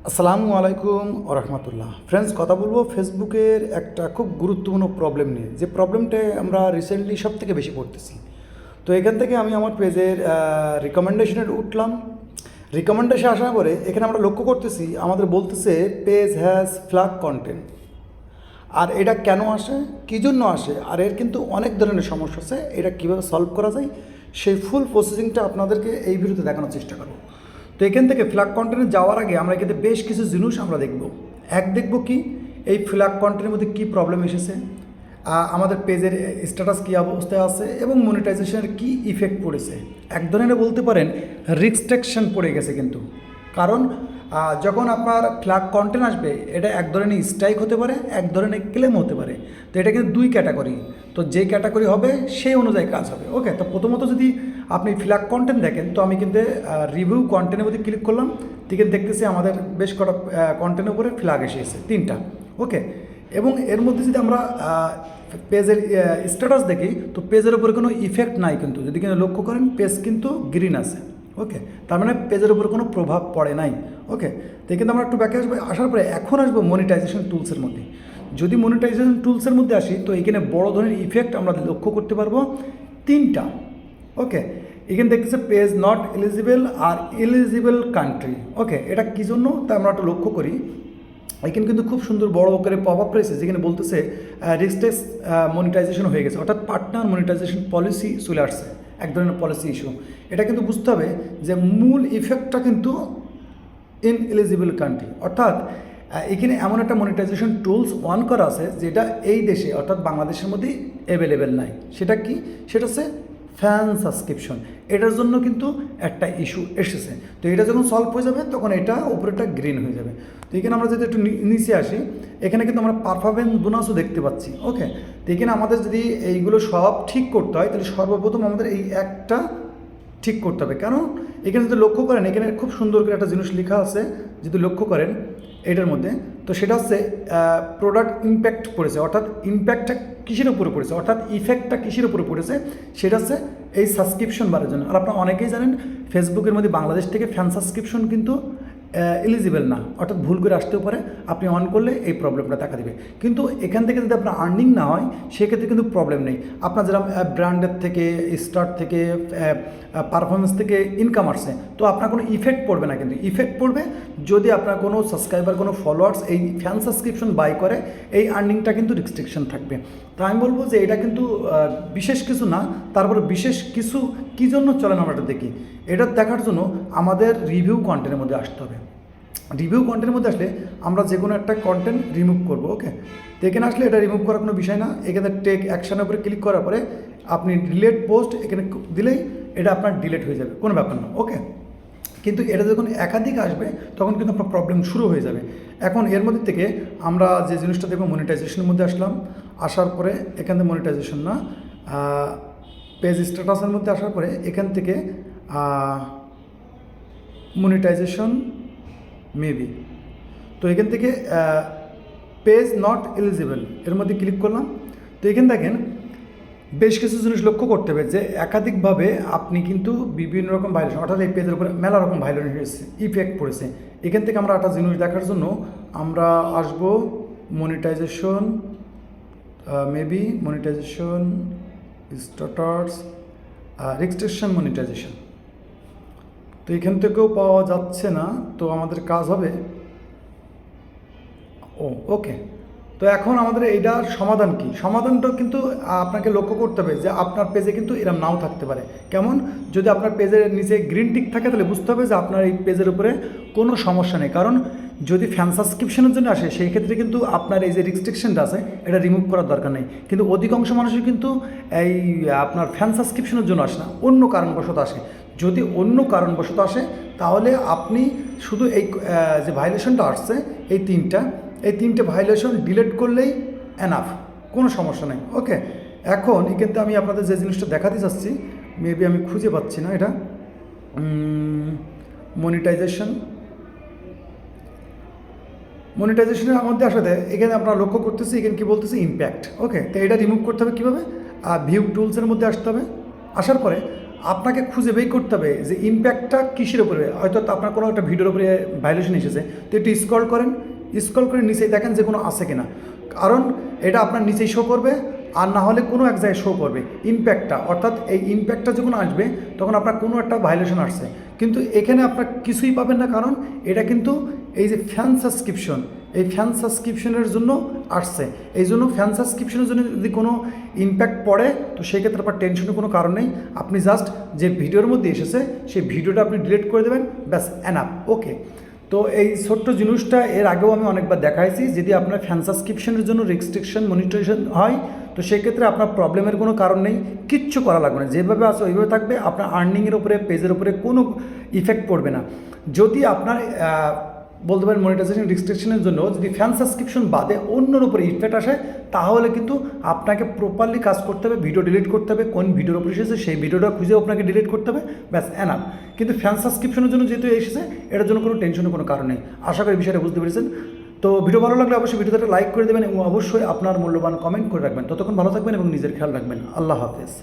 আসসালামু আলাইকুম রহমতুল্লাহ ফ্রেন্ডস, কথা বলবো ফেসবুকের একটা খুব গুরুত্বপূর্ণ প্রবলেম নিয়ে, যে প্রবলেমটায় আমরা রিসেন্টলি সব থেকে বেশি পড়তেছি। তো এখান থেকে আমি আমার পেজের রিকমেন্ডেশনে উঠলাম। রিকমেন্ডেশন আসার পরে এখানে আমরা লক্ষ্য করতেছি আমাদের বলতেছে পেজ হ্যাজ ফ্ল্যাগ কন্টেন্ট। আর এটা কেন আসে, কী জন্য আসে, আর এর কিন্তু অনেক ধরনের সমস্যা আছে। এটা কীভাবে সলভ করা যায় সেই ফুল প্রসেসিংটা আপনাদেরকে এই ভিডিওতে দেখানোর চেষ্টা করব। তো এখান থেকে ফ্ল্যাগ কন্টেন্টে যাওয়ার আগে আমরা এখানে বেশ কিছু জিনিস আমরা দেখব। দেখব কি এই ফ্ল্যাগ কন্টেন্টের মধ্যে কী প্রবলেম এসেছে, আমাদের পেজের স্ট্যাটাস কী অবস্থায় আছে এবং মনিটাইজেশনের কী ইফেক্ট পড়েছে। এক ধরনের বলতে পারেন রিস্ট্রিকশন পড়ে গেছে কিন্তু, কারণ যখন আপনার ফ্ল্যাগ কন্টেন্ট আসবে এটা এক ধরনের স্ট্রাইক হতে পারে, এক ধরনের ক্লেম হতে পারে। তো এটা কিন্তু দুই ক্যাটাগরি, তো যে ক্যাটাগরি হবে সেই অনুযায়ী কাজ হবে। ওকে, তো প্রথমত যদি আপনি ফ্ল্যাগ কন্টেন্ট দেখেন, তো আমি কিন্তু রিভিউ কন্টেন্টের মধ্যে ক্লিক করলাম, ঠিক দেখতেছি আমাদের বেশ কটা কন্টেন্টের উপরে ফ্ল্যাগ এসেছে, 3টা। ওকে, এবং এর মধ্যে যদি আমরা পেজের স্ট্যাটাস দেখি, তো পেজের উপরে কোনো ইফেক্ট নাই কিন্তু, যদি কিন্তু লক্ষ্য করেন পেজ কিন্তু গ্রিন আছে। ওকে, তার মানে পেজের উপর কোনো প্রভাব পড়ে নাই। ওকে, তো কিন্তু আমরা একটু ব্যাকে আসবো, আসার পরে এখন আসবো মনিটাইজেশন টুলসের মধ্যে। যদি মনিটাইজেশন টুলসের মধ্যে আসি, তো এখানে বড় ধরনের ইফেক্ট আমরা লক্ষ্য করতে পারবো 3টা। ওকে, এখানে দেখতেছে পেজ নট এলিজিবল আর এলিজিবল কান্ট্রি। ওকে, এটা কী জন্য তা আমরা একটু লক্ষ্য করি। এখানে কিন্তু খুব সুন্দর বড় করে পপ আপ রয়েছে, যেখানে বলতেছে রিস্ট্রিক্ট মনিটাইজেশন হয়ে গেছে, অর্থাৎ পার্টনার মনিটাইজেশন পলিসি চলে আসছে, এক ধরনের পলিসি ইস্যু। এটা কিন্তু বুঝতে হবে যে মূল ইফেক্টটা কিন্তু ইন এলিজিবল কান্ট্রি, অর্থাৎ এখানে এমন একটা মনিটাইজেশন টুলস অন করা আছে যেটা এই দেশে অর্থাৎ বাংলাদেশের মধ্যে অ্যাভেলেবেল নাই। সেটা কি? সেটা হচ্ছে ফ্যান সাবস্ক্রিপশন। এটার জন্য কিন্তু একটা ইস্যু এসেছে। তো এটা যখন সলভ হয়ে যাবে তখন এটা উপরেটা গ্রিন হয়ে যাবে। তো এখানে আমরা যদি একটু নিচে আসি, এখানে কিন্তু আমরা পারফরমেন্স বোনাসও দেখতে পাচ্ছি। ওকে, তো এখানে আমাদের যদি এইগুলো সব ঠিক করতে হয়, তাহলে সর্বপ্রথম আমাদের এই একটা ঠিক করতে হবে। কারণ এখানে যদি লক্ষ্য করেন, এখানে খুব সুন্দর করে একটা জিনিস লেখা আছে, যদি লক্ষ্য করেন এটার মধ্যে, তো সেটা হচ্ছে প্রোডাক্ট ইম্প্যাক্ট পড়েছে, অর্থাৎ ইম্প্যাক্টটা কিসের উপরে পড়েছে, অর্থাৎ ইফেক্টটা কিসের উপরে পড়েছে, সেটা হচ্ছে এই সাবস্ক্রিপশন বাড়ার জন্য। আর আপনারা অনেকেই জানেন ফেসবুকের মধ্যে বাংলাদেশ থেকে ফ্যান সাবস্ক্রিপশন কিন্তু এলিজিবল না, অর্থাৎ ভুল করে আসতেও পারে, আপনি অন করলে এই প্রবলেমটা দেখা দেবে। কিন্তু এখান থেকে যদি আপনার আর্নিং না হয় সেক্ষেত্রে কিন্তু প্রবলেম নেই। আপনার যেরকম ব্র্যান্ডের থেকে, স্টার্ট থেকে, পারফরমেন্স থেকে ইনকাম আসছে, তো আপনার কোনো ইফেক্ট পড়বে না। কিন্তু ইফেক্ট পড়বে যদি আপনার কোনো সাবস্ক্রাইবার, কোনো ফলোয়ার্স এই ফ্যান সাবস্ক্রিপশন বাই করে, এই আর্নিংটা কিন্তু রিস্ট্রিকশন থাকবে। তো আমি বলবো যে এটা কিন্তু বিশেষ কিছু না, তারপরে বিশেষ কিছু কী জন্য চলেন আমরা এটা দেখি। এটা দেখার জন্য আমাদের রিভিউ কন্টেন্টের মধ্যে আসতে হবে। রিভিউ কন্টেন্টের মধ্যে আসলে আমরা যে কোনো একটা কন্টেন্ট রিমুভ করবো। ওকে, তো এখানে আসলে এটা রিমুভ করার কোনো বিষয় না। এখানে টেক অ্যাকশনের উপরে ক্লিক করার পরে আপনি ডিলেট পোস্ট এখানে দিলেই এটা আপনার ডিলেট হয়ে যাবে, কোনো ব্যাপার না। ওকে, কিন্তু এটা যখন একাধিক আসবে তখন কিন্তু আপনার প্রবলেম শুরু হয়ে যাবে। এখন এর মধ্যে থেকে আমরা যে জিনিসটা দেখবো, মনিটাইজেশনের মধ্যে আসলাম, আসার পরে এখান থেকে মনিটাইজেশন না, পেজ স্ট্যাটাসের মধ্যে আসার পরে এখান থেকে মনিটাইজেশন মেবি, তো এখান থেকে পেজ নট এলিজিবল এর মধ্যে ক্লিক করলাম। তো এখানে দেখেন বেশ কিছু জিনিস লক্ষ্য করতে হবে, যে একাধিকভাবে আপনি কিন্তু বিভিন্ন রকম ভাইলেশন, অর্থাৎ এই পেজের উপরে মেলা রকম ভাইলেশন ইফেক্ট পড়েছে। এখান থেকে আমরা একটা জিনিস দেখার জন্য আমরা আসব monetization, maybe monetization status, registration monetization. তো এখান থেকেও পাওয়া যাচ্ছে না, তো আমাদের কাজ হবে ওকে। তো এখন আমাদের এইটার সমাধান কি? সমাধানটা কিন্তু আপনাকে লক্ষ্য করতে হবে যে আপনার পেজে কিন্তু এরম নাও থাকতে পারে। কেমন? যদি আপনার পেজের নিচে গ্রিন টিক থাকে তাহলে বুঝতে হবে যে আপনার এই পেজের উপরে কোনো সমস্যা নেই। কারণ যদি ফ্যান সাবস্ক্রিপশনের জন্য আসে সেই ক্ষেত্রে কিন্তু আপনার এই যে রেস্ট্রিকশনটা আছে এটা রিমুভ করার দরকার নেই। কিন্তু অধিকাংশ মানুষই কিন্তু এই আপনার ফ্যান সাবস্ক্রিপশনের জন্য আসে না, অন্য কারণবশত আসে। যদি অন্য কারণবশত আসে তাহলে আপনি শুধু এই যে ভাইলেশনটা আসছে এই তিনটে ভাইলেশন ডিলিট করলেই এনাফ, কোনো সমস্যা নেই। ওকে, এখন কিন্তু আমি আপনাদের যে জিনিসটা দেখাতে চাচ্ছি, মেবি আমি খুঁজে পাচ্ছি না এটা, মনিটাইজেশনের মধ্যে আসাতে এখানে আপনারা লক্ষ্য করতেছি এখানে কী বলতেছে ইম্প্যাক্ট। ওকে, তো এটা রিমুভ করতে হবে কীভাবে? ভিউ টুলসের মধ্যে আসতে হবে। আসার পরে আপনাকে খুঁজে বের করতে হবে যে ইম্প্যাক্টটা কিসের উপরে। হয়তো আপনার কোনো একটা ভিডিওর উপরে ভাইলেশন এসেছে, তো একটু স্ক্রল করেন, স্ক্রল করে নিচেই দেখেন যে কোনো আছে কিনা, কারণ এটা আপনার নিচেই শো করবে, আর না হলে কোনো এক জায়গায় শো করবে ইম্প্যাক্টটা। অর্থাৎ এই ইম্প্যাক্টটা যখন আসবে তখন আপনার কোনো একটা ভাইলেশন আসছে, কিন্তু এখানে আপনার কিছুই পাবেন না, কারণ এটা কিন্তু এই যে ফ্যান সাবস্ক্রিপশন, এই ফ্যান সাবস্ক্রিপশনের জন্য আসছে। এই জন্য ফ্যান সাবস্ক্রিপশনের জন্য যদি কোনো ইম্প্যাক্ট পড়ে, তো সেই ক্ষেত্রে আপনার টেনশনের কোনো কারণ নেই। আপনি জাস্ট যে ভিডিওর মধ্যে এসেছে সেই ভিডিওটা আপনি ডিলিট করে দেবেন, ব্যাস এনাফ, ওকে। তো এই ছোট্ট জিনিসটা এর আগেও আমি অনেকবার দেখাইছি। যদি আপনার ফ্যান সাবস্ক্রিপশনের জন্য রেস্ট্রিকশন মনিটরেশন হয়, তো সেক্ষেত্রে আপনার প্রবলেমের কোনো কারণ নেই, কিচ্ছু করা লাগবে না, যেভাবে আছে ওইভাবে থাকবে। আপনার আর্নিংয়ের উপরে, পেজের উপরে কোনো ইফেক্ট পড়বে না। যদি আপনার বলতে পারেন মনিটাইজেশন রেস্ট্রিকশনের জন্য যদি ফ্যান সাবস্ক্রিপশন বাদে অন্যর উপরে ইফেক্ট আসে, তাহলে কিন্তু আপনাকে প্রপারলি কাজ করতে হবে, ভিডিও ডিলিট করতে হবে, কোন ভিডিওর উপরে এসেছে সেই ভিডিওটা খুঁজেও আপনাকে ডিলিট করতে হবে, ব্যাস এনাফ। কিন্তু ফ্যান সাবস্ক্রিপশনের জন্য যেহেতু এসেছে, এটার জন্য কোনো টেনশনের কোনো কারণ নেই। আশা করি বিষয়টা বুঝতে পেরেছেন। তো ভিডিও ভালো লাগলে অবশ্যই ভিডিওতে লাইক করে দেবেন এবং অবশ্যই আপনার মূল্যবান কমেন্ট করে রাখবেন। ততক্ষণ ভালো থাকবেন এবং নিজের খেয়াল রাখবেন। আল্লাহ হাফেজ।